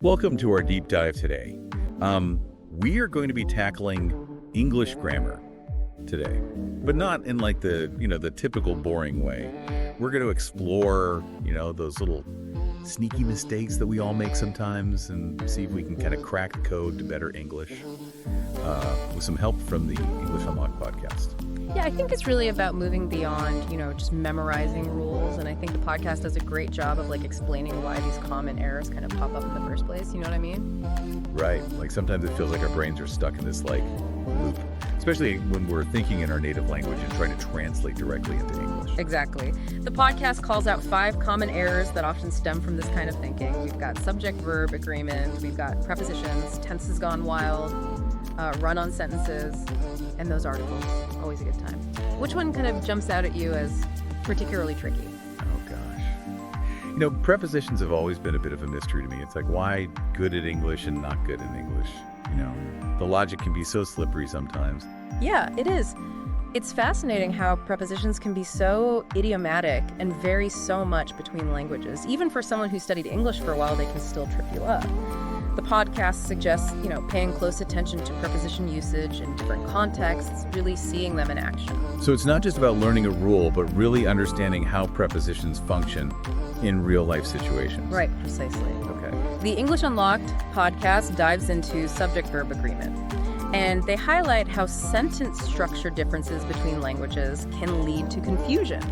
Welcome to our deep dive today. We are going to be tackling English grammar today, but not in like the typical boring way. We're going to explore, those little sneaky mistakes that we all make sometimes and see if we can kind of crack the code to better English with some help from the English Unlocked podcast. Yeah, I think it's really about moving beyond, just memorizing rules. And I think the podcast does a great job of explaining why these common errors kind of pop up in the first place. You know what I mean? Right. Like sometimes it feels like our brains are stuck in this loop, especially when we're thinking in our native language and trying to translate directly into English. Exactly. The podcast calls out 5 common errors that often stem from this kind of thinking. We've got subject-verb agreement, we've got prepositions, tenses gone wild, run-on sentences, and those articles. Always a good time. Which one kind of jumps out at you as particularly tricky? Oh, gosh. Prepositions have always been a bit of a mystery to me. It's like, why good at English and not good in English? The logic can be so slippery sometimes. Yeah, it is. It's fascinating how prepositions can be so idiomatic and vary so much between languages. Even for someone who studied English for a while, they can still trip you up. The podcast suggests, paying close attention to preposition usage in different contexts, really seeing them in action. So it's not just about learning a rule, but really understanding how prepositions function in real-life situations. Right, precisely. Okay. The English Unlocked podcast dives into subject-verb agreement, and they highlight how sentence structure differences between languages can lead to confusion.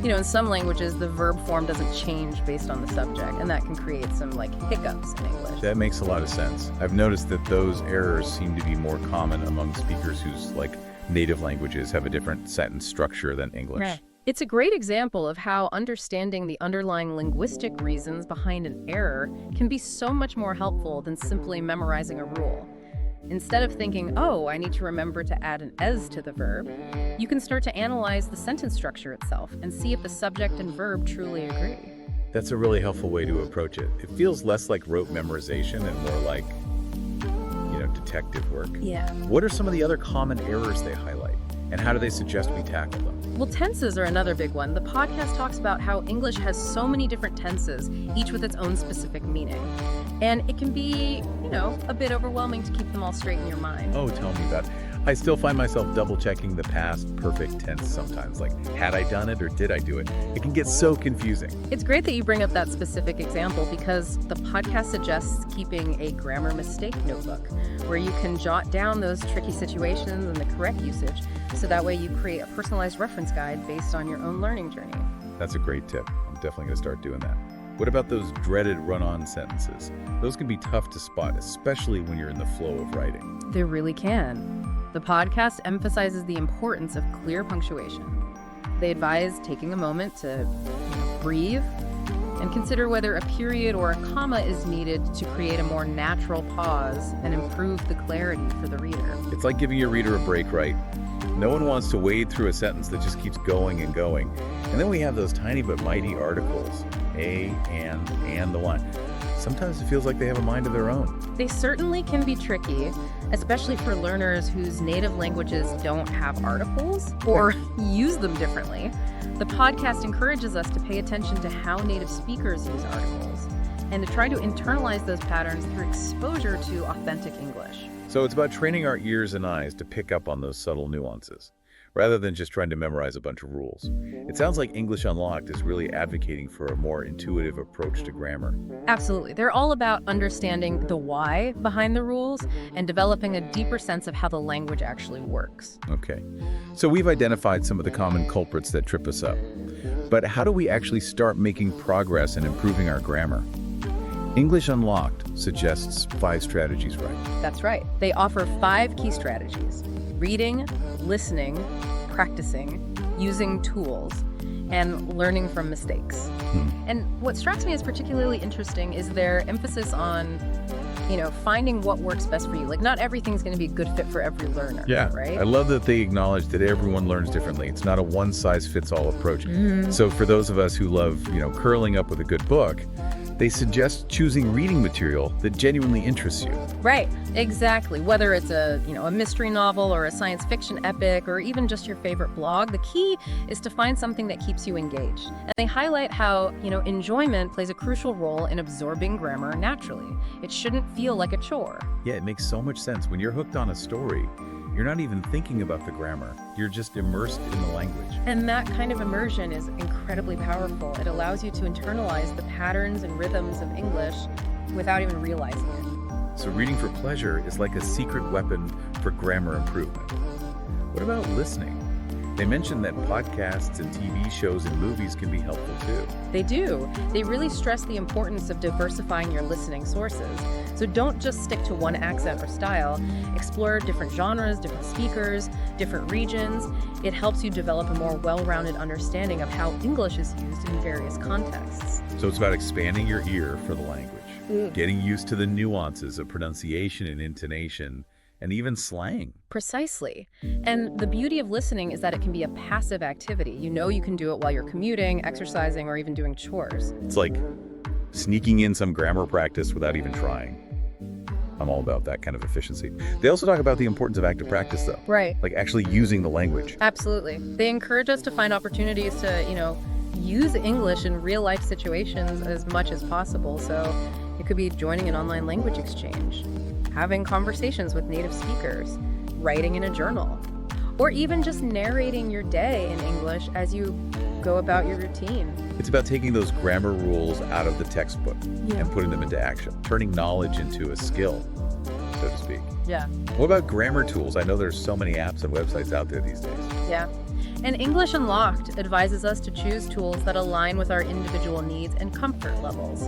In some languages, the verb form doesn't change based on the subject, and that can create some hiccups in English. That makes a lot of sense. I've noticed that those errors seem to be more common among speakers whose native languages have a different sentence structure than English. Right. It's a great example of how understanding the underlying linguistic reasons behind an error can be so much more helpful than simply memorizing a rule. Instead of thinking, I need to remember to add an "es" to the verb, you can start to analyze the sentence structure itself and see if the subject and verb truly agree. That's a really helpful way to approach it. It feels less like rote memorization and more like, detective work. Yeah. What are some of the other common errors they highlight, and how do they suggest we tackle them? Well, tenses are another big one. The podcast talks about how English has so many different tenses, each with its own specific meaning. And it can be, a bit overwhelming to keep them all straight in your mind. Oh, tell me about it. I still find myself double-checking the past perfect tense sometimes. Had I done it or did I do it? It can get so confusing. It's great that you bring up that specific example because the podcast suggests keeping a grammar mistake notebook where you can jot down those tricky situations and the correct usage so that way you create a personalized reference guide based on your own learning journey. That's a great tip. I'm definitely going to start doing that. What about those dreaded run-on sentences? Those can be tough to spot, especially when you're in the flow of writing. They really can. The podcast emphasizes the importance of clear punctuation. They advise taking a moment to breathe and consider whether a period or a comma is needed to create a more natural pause and improve the clarity for the reader. It's like giving your reader a break, right? No one wants to wade through a sentence that just keeps going and going. And then we have those tiny but mighty articles, a, and the one. Sometimes it feels like they have a mind of their own. They certainly can be tricky, especially for learners whose native languages don't have articles or use them differently. The podcast encourages us to pay attention to how native speakers use articles and to try to internalize those patterns through exposure to authentic English. So it's about training our ears and eyes to pick up on those subtle nuances, rather than just trying to memorize a bunch of rules. It sounds like English Unlocked is really advocating for a more intuitive approach to grammar. Absolutely. They're all about understanding the why behind the rules and developing a deeper sense of how the language actually works. Okay, so we've identified some of the common culprits that trip us up. But how do we actually start making progress and improving our grammar? English Unlocked suggests 5 strategies, right? That's right. They offer 5 key strategies: reading, listening, practicing, using tools, and learning from mistakes. And what strikes me as particularly interesting is their emphasis on, finding what works best for you. Not everything's going to be a good fit for every learner, right? I love that they acknowledge that everyone learns differently. It's not a one-size-fits-all approach. So for those of us who love, curling up with a good book, They suggest choosing reading material that genuinely interests you. Right, exactly. Whether it's a mystery novel or a science fiction epic or even just your favorite blog, the key is to find something that keeps you engaged. And they highlight how, enjoyment plays a crucial role in absorbing grammar naturally. It shouldn't feel like a chore. Yeah, it makes so much sense. When you're hooked on a story, you're not even thinking about the grammar. You're just immersed in the language. And that kind of immersion is incredibly powerful. It allows you to internalize the patterns and rhythms of English without even realizing it. So reading for pleasure is like a secret weapon for grammar improvement. What about listening? They mentioned that podcasts and TV shows and movies can be helpful too. They do. They really stress the importance of diversifying your listening sources. So don't just stick to one accent or style. Explore different genres, different speakers, different regions. It helps you develop a more well-rounded understanding of how English is used in various contexts. So it's about expanding your ear for the language, getting used to the nuances of pronunciation and intonation, and even slang. Precisely. And the beauty of listening is that it can be a passive activity. You can do it while you're commuting, exercising, or even doing chores. It's like sneaking in some grammar practice without even trying. I'm all about that kind of efficiency. They also talk about the importance of active practice, though. Right. Like actually using the language. Absolutely. They encourage us to find opportunities to, use English in real-life situations as much as possible. So it could be joining an online language exchange, having conversations with native speakers, writing in a journal, or even just narrating your day in English as you go about your routine. It's about taking those grammar rules out of the textbook and putting them into action, turning knowledge into a skill, so to speak. Yeah. What about grammar tools? I know there's so many apps and websites out there these days. Yeah. And English Unlocked advises us to choose tools that align with our individual needs and comfort levels.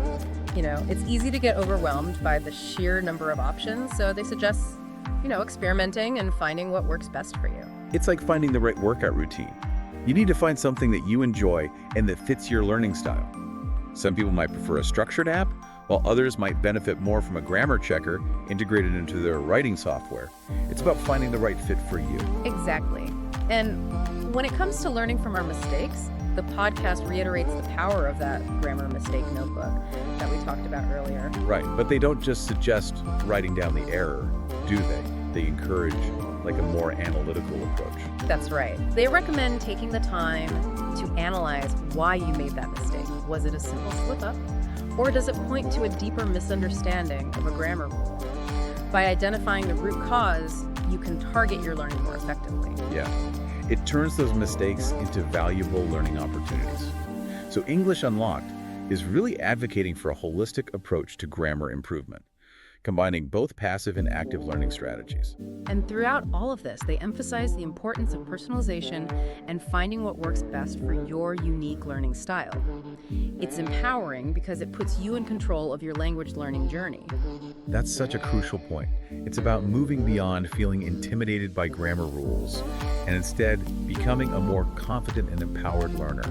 It's easy to get overwhelmed by the sheer number of options, so they suggest, experimenting and finding what works best for you. It's like finding the right workout routine. You need to find something that you enjoy and that fits your learning style. Some people might prefer a structured app, while others might benefit more from a grammar checker integrated into their writing software. It's about finding the right fit for you. Exactly. And when it comes to learning from our mistakes, the podcast reiterates the power of that grammar mistake notebook that we talked about earlier. Right, but they don't just suggest writing down the error, do they? They encourage like a more analytical approach. That's right. They recommend taking the time to analyze why you made that mistake. Was it a simple slip-up? Or does it point to a deeper misunderstanding of a grammar rule? By identifying the root cause, you can target your learning more effectively. Yeah. It turns those mistakes into valuable learning opportunities. So English Unlocked is really advocating for a holistic approach to grammar improvement, combining both passive and active learning strategies. And throughout all of this, they emphasize the importance of personalization and finding what works best for your unique learning style. It's empowering because it puts you in control of your language learning journey. That's such a crucial point. It's about moving beyond feeling intimidated by grammar rules and instead becoming a more confident and empowered learner.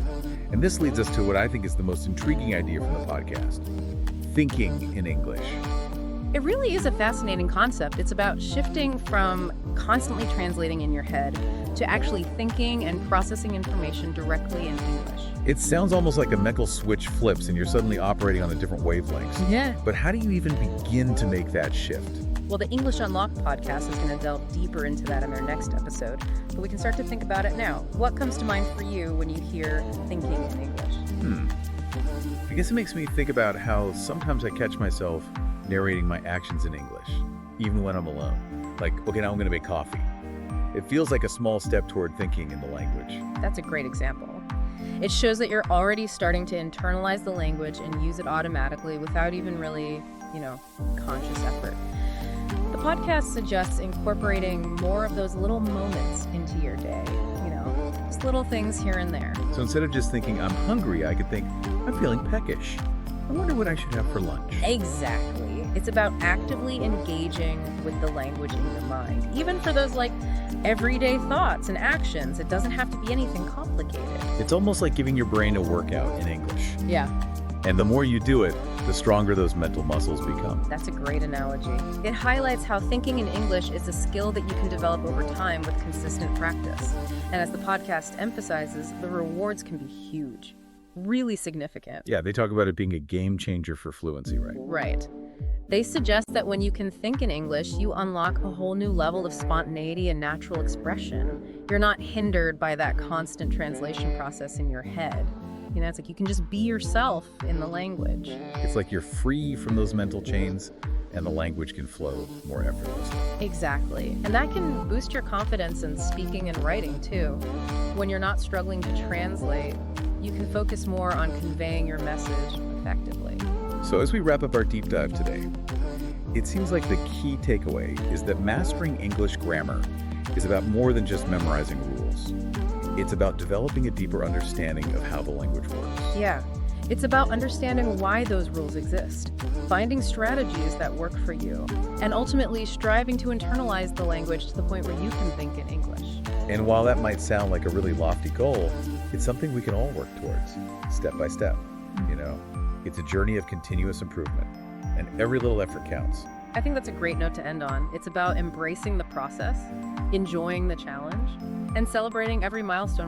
And this leads us to what I think is the most intriguing idea from the podcast: thinking in English. It really is a fascinating concept. It's about shifting from constantly translating in your head to actually thinking and processing information directly in English. It sounds almost like a mental switch flips and you're suddenly operating on a different wavelengths. Yeah. But how do you even begin to make that shift? Well, the English Unlocked podcast is going to delve deeper into that in their next episode, but we can start to think about it now. What comes to mind for you when you hear thinking in English? I guess it makes me think about how sometimes I catch myself narrating my actions in English, even when I'm alone. Like, okay, now I'm going to make coffee. It feels like a small step toward thinking in the language. That's a great example. It shows that you're already starting to internalize the language and use it automatically without even really, conscious effort. The podcast suggests incorporating more of those little moments into your day, just little things here and there. So instead of just thinking I'm hungry, I could think I'm feeling peckish. I wonder what I should have for lunch. Exactly. It's about actively engaging with the language in your mind, even for those everyday thoughts and actions. It doesn't have to be anything complicated. It's almost like giving your brain a workout in English. Yeah. And the more you do it, the stronger those mental muscles become. That's a great analogy. It highlights how thinking in English is a skill that you can develop over time with consistent practice. And as the podcast emphasizes, the rewards can be huge. really significant. Yeah, they talk about it being a game changer for fluency, right? Right. They suggest that when you can think in English, you unlock a whole new level of spontaneity and natural expression. You're not hindered by that constant translation process in your head. It's like you can just be yourself in the language. It's like you're free from those mental chains and the language can flow more effortlessly. Exactly. And that can boost your confidence in speaking and writing, too. When you're not struggling to translate, you can focus more on conveying your message effectively. So as we wrap up our deep dive today, it seems like the key takeaway is that mastering English grammar is about more than just memorizing rules. It's about developing a deeper understanding of how the language works. Yeah. It's about understanding why those rules exist, finding strategies that work for you, and ultimately striving to internalize the language to the point where you can think in English. And while that might sound like a really lofty goal, it's something we can all work towards, step by step. It's a journey of continuous improvement, and every little effort counts. I think that's a great note to end on. It's about embracing the process, enjoying the challenge, and celebrating every milestone